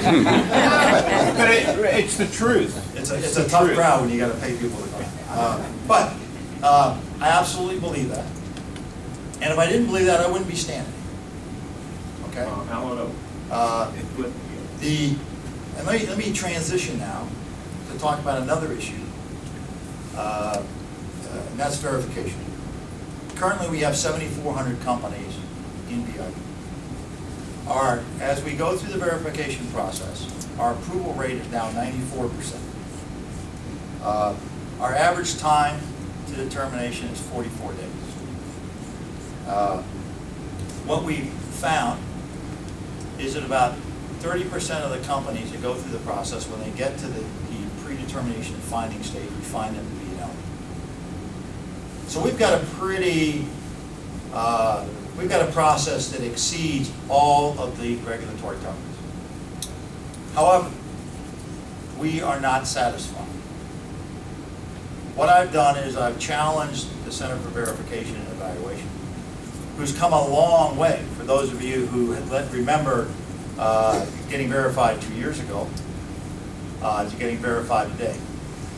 But it's the truth. It's a tough crowd when you got to pay people to come. But I absolutely believe that. And if I didn't believe that, I wouldn't be standing. Okay. And let me transition now to talk about another issue, and that's verification. Currently, we have 7,400 companies in VIP. As we go through the verification process, our approval rate is now 94%. Our average time to determination is 44 days. What we found is that about 30% of the companies that go through the process, when they get to the predetermination finding stage, we find them to be ineligible. So we've got a process that exceeds all of the regulatory targets. However, we are not satisfied. What I've done is I've challenged the Center for Verification and Evaluation, who's come a long way. For those of you who remember getting verified 2 years ago to getting verified today.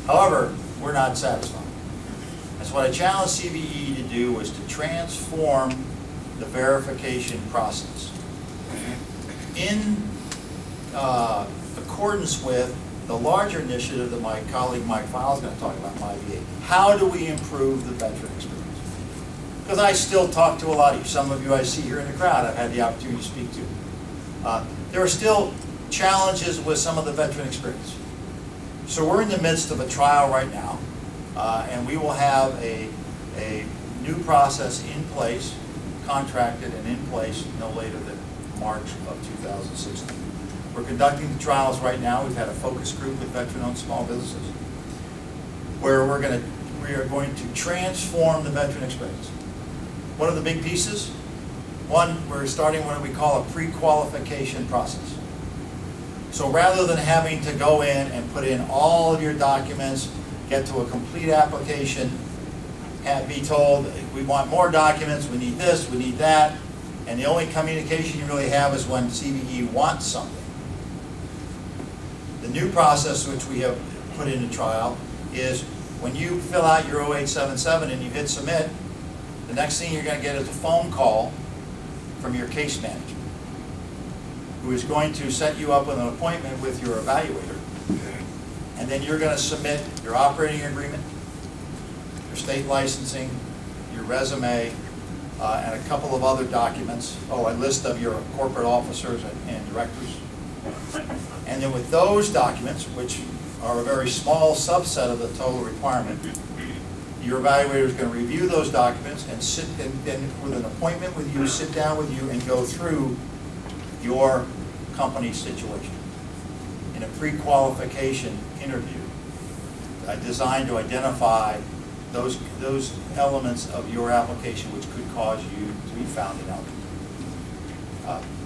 However, we're not satisfied. And so what I challenged CVE to do was to transform the verification process in accordance with the larger initiative that my colleague Mike Fowle is going to talk about, MyVA. How do we improve the veteran experience? Because I still talk to a lot of you. Some of you I see here in the crowd I've had the opportunity to speak to. There are still challenges with some of the veteran experience. So we're in the midst of a trial right now, and we will have a new process in place, contracted and in place no later than March of 2016. We're conducting the trials right now. We've had a focus group with veteran-owned small businesses where we are going to transform the veteran experience. What are the big pieces? One, we're starting what we call a pre-qualification process. So rather than having to go in and put in all of your documents, get to a complete application, and be told, we want more documents, we need this, we need that, and the only communication you really have is when CVE wants something. The new process which we have put into trial is when you fill out your 0877 and you hit submit, the next thing you're going to get is a phone call from your case manager, who is going to set you up with an appointment with your evaluator, and then you're going to submit your operating agreement, your state licensing, your resume, and a couple of other documents, a list of your corporate officers and directors. And then with those documents, which are a very small subset of the total requirement, your evaluator is going to review those documents and then with an appointment with you, sit down with you and go through your company's situation in a pre-qualification interview designed to identify those elements of your application which could cause you to be found ineligible.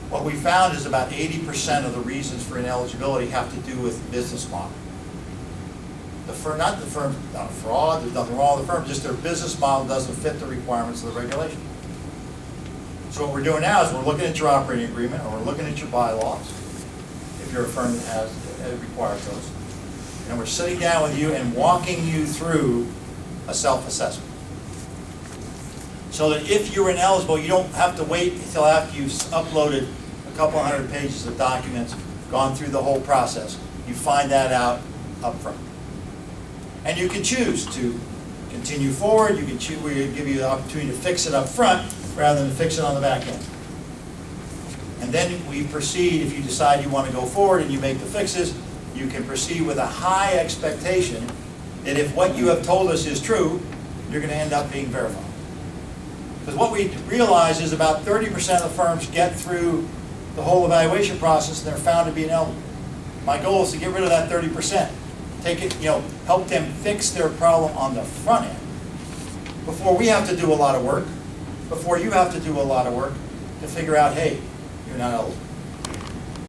What we found is about 80% of the reasons for ineligibility have to do with business model. Not fraud, there's nothing wrong with the firm, just their business model doesn't fit the requirements of the regulation. So what we're doing now is we're looking at your operating agreement, or we're looking at your bylaws, if you're a firm that requires those, and we're sitting down with you and walking you through a self-assessment. So that if you're ineligible, you don't have to wait until after you've uploaded a couple hundred pages of documents, gone through the whole process. You find that out up front. And you can choose to continue forward. You can choose, we give you the opportunity to fix it up front rather than fix it on the back end. And then we proceed, if you decide you want to go forward and you make the fixes, you can proceed with a high expectation that if what you have told us is true, you're going to end up being verified. Because what we realize is about 30% of the firms get through the whole evaluation process and they're found to be ineligible. My goal is to get rid of that 30%. Take it, help them fix their problem on the front end before we have to do a lot of work, before you have to do a lot of work to figure out, hey, you're not eligible.